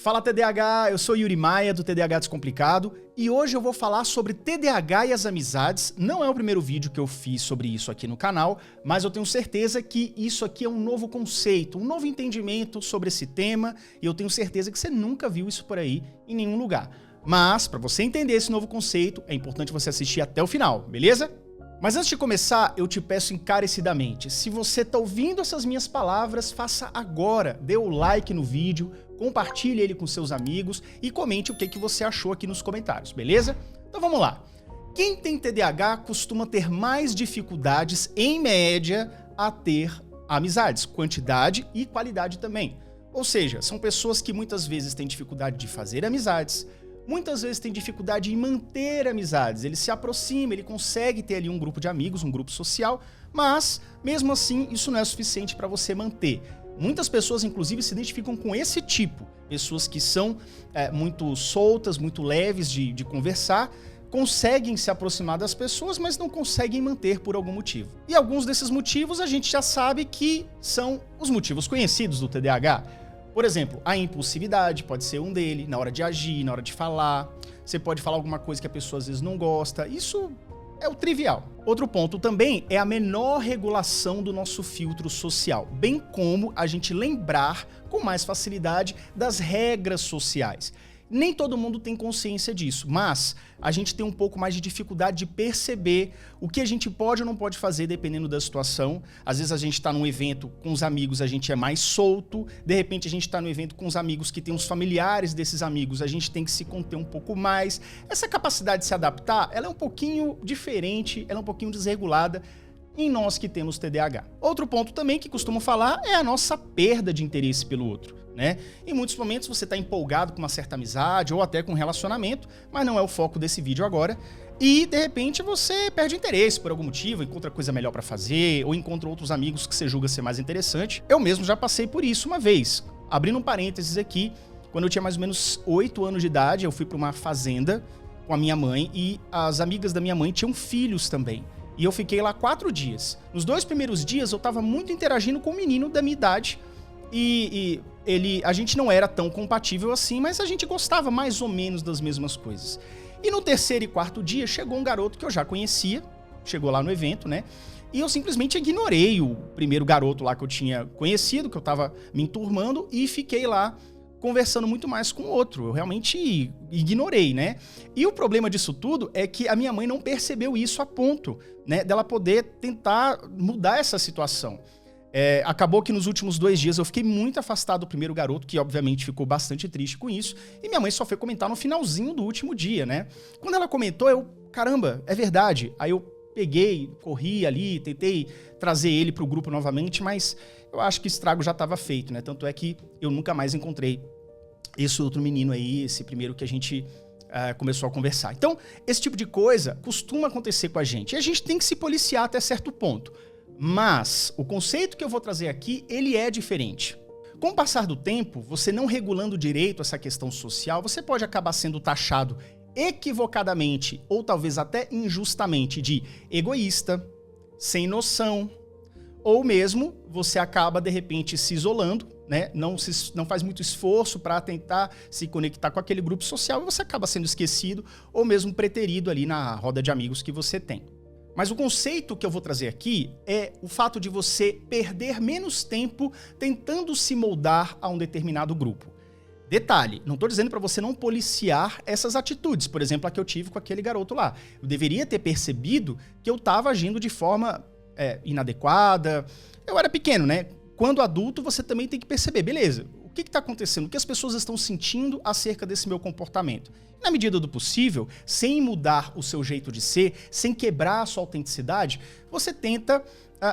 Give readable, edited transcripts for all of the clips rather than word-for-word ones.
Fala TDAH, eu sou Yuri Maia do TDAH Descomplicado e hoje eu vou falar sobre TDAH e as amizades. Não é o primeiro vídeo que eu fiz sobre isso aqui no canal, mas eu tenho certeza que isso aqui é um novo conceito, um novo entendimento sobre esse tema e eu tenho certeza que você nunca viu isso por aí em nenhum lugar. Mas, para você entender esse novo conceito, é importante você assistir até o final, beleza? Mas antes de começar, eu te peço encarecidamente, se você está ouvindo essas minhas palavras, faça agora, dê o like no vídeo, compartilhe ele com seus amigos e comente o que você achou aqui nos comentários, beleza? Então vamos lá. Quem tem TDAH costuma ter mais dificuldades, em média, a ter amizades, quantidade e qualidade também. Ou seja, são pessoas que muitas vezes têm dificuldade de fazer amizades, muitas vezes tem dificuldade em manter amizades, ele se aproxima, ele consegue ter ali um grupo de amigos, um grupo social, mas mesmo assim isso não é suficiente para você manter. Muitas pessoas inclusive se identificam com esse tipo, pessoas que são muito soltas, muito leves de conversar, conseguem se aproximar das pessoas, mas não conseguem manter por algum motivo. E alguns desses motivos a gente já sabe que são os motivos conhecidos do TDAH. Por exemplo, a impulsividade pode ser um dele, na hora de agir, na hora de falar. Você pode falar alguma coisa que a pessoa às vezes não gosta. Isso é o trivial. Outro ponto também é a menor regulação do nosso filtro social, bem como a gente lembrar com mais facilidade das regras sociais. Nem todo mundo tem consciência disso, mas a gente tem um pouco mais de dificuldade de perceber o que a gente pode ou não pode fazer dependendo da situação. Às vezes a gente está num evento com os amigos, a gente é mais solto. De repente a gente está num evento com os amigos que tem os familiares desses amigos, a gente tem que se conter um pouco mais. Essa capacidade de se adaptar, ela é um pouquinho diferente, ela é um pouquinho desregulada em nós que temos TDAH. Outro ponto também que costumo falar é a nossa perda de interesse pelo outro, né? Em muitos momentos você está empolgado com uma certa amizade ou até com um relacionamento, mas não é o foco desse vídeo agora, e de repente você perde interesse por algum motivo, encontra coisa melhor para fazer ou encontra outros amigos que você julga ser mais interessante. Eu mesmo já passei por isso uma vez. Abrindo um parênteses aqui, quando eu tinha mais ou menos 8 anos de idade, eu fui para uma fazenda com a minha mãe e as amigas da minha mãe tinham filhos também. E eu fiquei lá 4 dias. Nos 2 primeiros dias eu estava muito interagindo com um menino da minha idade e a gente não era tão compatível assim, mas a gente gostava mais ou menos das mesmas coisas. E no 3º e 4º dia chegou um garoto que eu já conhecia, chegou lá no evento, né? E eu simplesmente ignorei o primeiro garoto lá que eu tinha conhecido, que eu estava me enturmando, e fiquei lá conversando muito mais com o outro. Eu realmente ignorei, né? E o problema disso tudo é que a minha mãe não percebeu isso a ponto, né, dela poder tentar mudar essa situação. Acabou que nos últimos 2 dias eu fiquei muito afastado do primeiro garoto, que obviamente ficou bastante triste com isso, e minha mãe só foi comentar no finalzinho do último dia, né? Quando ela comentou, eu, caramba, é verdade. Aí eu peguei, corri ali, tentei trazer ele pro grupo novamente, mas eu acho que o estrago já estava feito, né? Tanto é que eu nunca mais encontrei esse outro menino aí, esse primeiro que a gente começou a conversar. Então, esse tipo de coisa costuma acontecer com a gente. E a gente tem que se policiar até certo ponto. Mas o conceito que eu vou trazer aqui, ele é diferente. Com o passar do tempo, você não regulando direito essa questão social, você pode acabar sendo taxado equivocadamente ou talvez até injustamente de egoísta, sem noção, ou mesmo você acaba de repente se isolando, né? Não faz muito esforço para tentar se conectar com aquele grupo social e você acaba sendo esquecido ou mesmo preterido ali na roda de amigos que você tem. Mas o conceito que eu vou trazer aqui é o fato de você perder menos tempo tentando se moldar a um determinado grupo. Detalhe, não estou dizendo para você não policiar essas atitudes, por exemplo, a que eu tive com aquele garoto lá. Eu deveria ter percebido que eu estava agindo de forma inadequada. Eu era pequeno, né? Quando adulto, você também tem que perceber, beleza, o que está acontecendo? O que as pessoas estão sentindo acerca desse meu comportamento? Na medida do possível, sem mudar o seu jeito de ser, sem quebrar a sua autenticidade, você tenta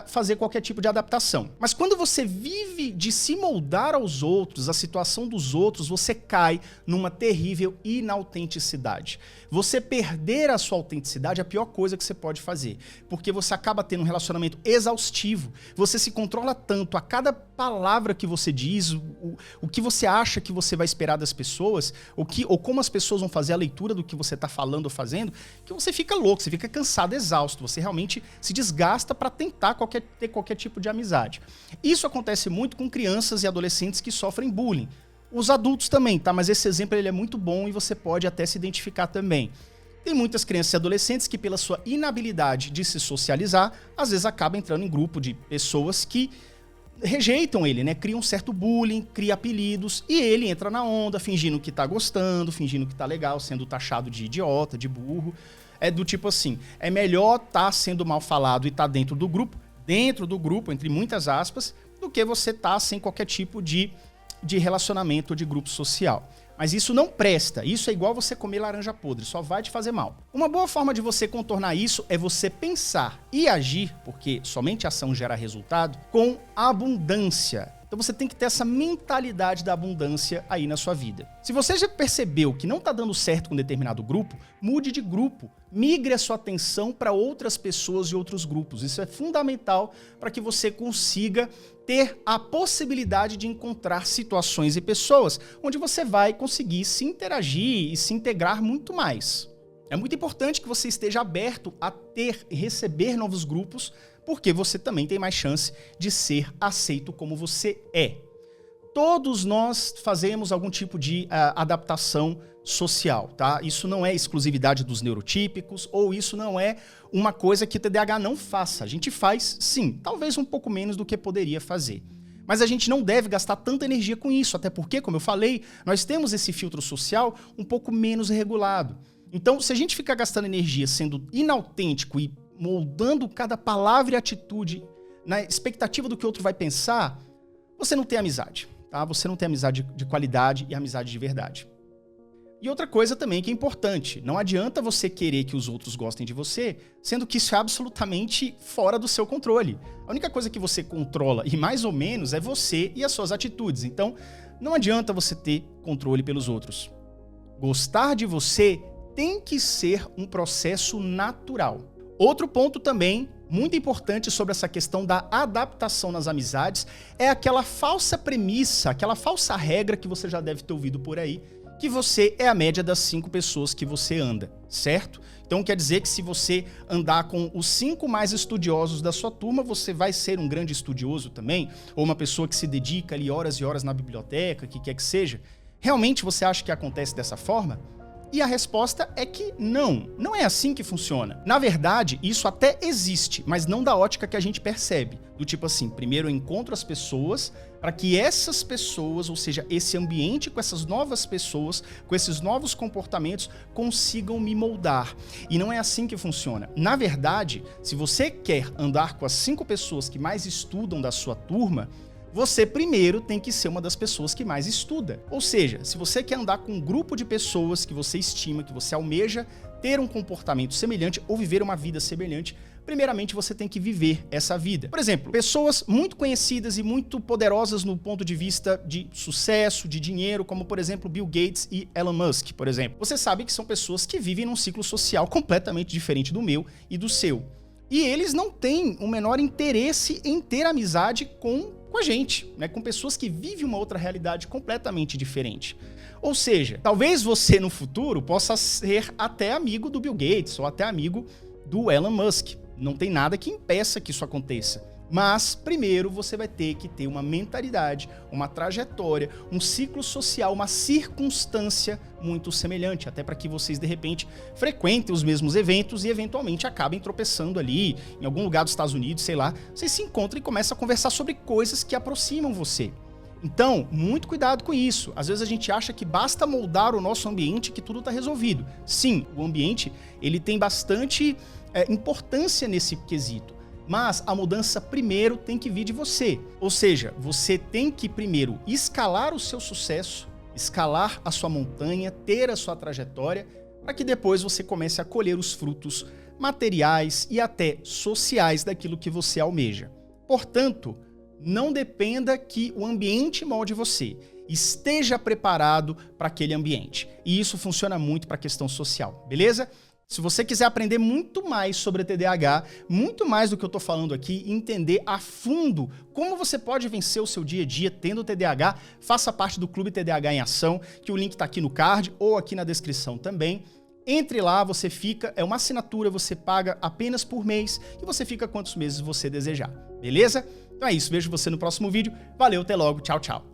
fazer qualquer tipo de adaptação. Mas quando você vive de se moldar aos outros, a situação dos outros, você cai numa terrível inautenticidade. Você perder a sua autenticidade é a pior coisa que você pode fazer, porque você acaba tendo um relacionamento exaustivo, você se controla tanto a cada palavra que você diz, o que você acha que você vai esperar das pessoas, ou como as pessoas vão fazer a leitura do que você está falando ou fazendo, que você fica louco, você fica cansado, exausto, você realmente se desgasta para tentar ter qualquer tipo de amizade. Isso acontece muito com crianças e adolescentes que sofrem bullying. Os adultos também, tá? Mas esse exemplo ele é muito bom e você pode até se identificar também. Tem muitas crianças e adolescentes que, pela sua inabilidade de se socializar, às vezes acabam entrando em grupo de pessoas que rejeitam ele, né? Cria um certo bullying, cria apelidos, e ele entra na onda, fingindo que tá gostando, fingindo que tá legal, sendo taxado de idiota, de burro. É do tipo assim, é melhor tá sendo mal falado e tá dentro do grupo, entre muitas aspas, do que você tá sem qualquer tipo de relacionamento ou de grupo social. Mas isso não presta, isso é igual você comer laranja podre, só vai te fazer mal. Uma boa forma de você contornar isso é você pensar e agir, porque somente ação gera resultado, com abundância. Então você tem que ter essa mentalidade da abundância aí na sua vida. Se você já percebeu que não está dando certo com determinado grupo, mude de grupo. Migre a sua atenção para outras pessoas e outros grupos. Isso é fundamental para que você consiga ter a possibilidade de encontrar situações e pessoas onde você vai conseguir se interagir e se integrar muito mais. É muito importante que você esteja aberto a ter e receber novos grupos, porque você também tem mais chance de ser aceito como você é. Todos nós fazemos algum tipo de adaptação social, tá? Isso não é exclusividade dos neurotípicos, ou isso não é uma coisa que o TDAH não faça. A gente faz, sim, talvez um pouco menos do que poderia fazer. Mas a gente não deve gastar tanta energia com isso, até porque, como eu falei, nós temos esse filtro social um pouco menos regulado. Então, se a gente ficar gastando energia sendo inautêntico e moldando cada palavra e atitude na expectativa do que o outro vai pensar, você não tem amizade, tá? Você não tem amizade de qualidade e amizade de verdade. E outra coisa também que é importante, não adianta você querer que os outros gostem de você, sendo que isso é absolutamente fora do seu controle. A única coisa que você controla, e mais ou menos, é você e as suas atitudes. Então, não adianta você ter controle pelos outros. Gostar de você tem que ser um processo natural. Outro ponto também muito importante sobre essa questão da adaptação nas amizades é aquela falsa premissa, aquela falsa regra que você já deve ter ouvido por aí, que você é a média das 5 pessoas que você anda, certo? Então quer dizer que se você andar com os 5 mais estudiosos da sua turma, você vai ser um grande estudioso também? Ou uma pessoa que se dedica ali horas e horas na biblioteca, que quer que seja? Realmente você acha que acontece dessa forma? E a resposta é que não é assim que funciona. Na verdade, isso até existe, mas não da ótica que a gente percebe. Do tipo assim, primeiro eu encontro as pessoas para que essas pessoas, ou seja, esse ambiente com essas novas pessoas, com esses novos comportamentos, consigam me moldar. E não é assim que funciona. Na verdade, se você quer andar com as 5 pessoas que mais estudam da sua turma, você primeiro tem que ser uma das pessoas que mais estuda. Ou seja, se você quer andar com um grupo de pessoas que você estima, que você almeja ter um comportamento semelhante ou viver uma vida semelhante, primeiramente você tem que viver essa vida. Por exemplo, pessoas muito conhecidas e muito poderosas no ponto de vista de sucesso, de dinheiro, como por exemplo Bill Gates e Elon Musk, por exemplo. Você sabe que são pessoas que vivem num ciclo social completamente diferente do meu e do seu. E eles não têm o menor interesse em ter amizade com a gente, né? Com pessoas que vivem uma outra realidade completamente diferente. Ou seja, talvez você no futuro possa ser até amigo do Bill Gates ou até amigo do Elon Musk. Não tem nada que impeça que isso aconteça. Mas, primeiro, você vai ter que ter uma mentalidade, uma trajetória, um ciclo social, uma circunstância muito semelhante, até para que vocês, de repente, frequentem os mesmos eventos e, eventualmente, acabem tropeçando ali, em algum lugar dos Estados Unidos, sei lá, vocês se encontram e começam a conversar sobre coisas que aproximam você. Então, muito cuidado com isso. Às vezes a gente acha que basta moldar o nosso ambiente que tudo está resolvido. Sim, o ambiente ele tem bastante importância nesse quesito. Mas a mudança primeiro tem que vir de você. Ou seja, você tem que primeiro escalar o seu sucesso, escalar a sua montanha, ter a sua trajetória, para que depois você comece a colher os frutos materiais e até sociais daquilo que você almeja. Portanto, não dependa que o ambiente molde você. Esteja preparado para aquele ambiente. E isso funciona muito para a questão social, beleza? Se você quiser aprender muito mais sobre TDAH, muito mais do que eu estou falando aqui, entender a fundo como você pode vencer o seu dia a dia tendo TDAH, faça parte do Clube TDAH em Ação, que o link está aqui no card ou aqui na descrição também. Entre lá, você fica, é uma assinatura, você paga apenas por mês e você fica quantos meses você desejar, beleza? Então é isso, vejo você no próximo vídeo. Valeu, até logo, tchau, tchau.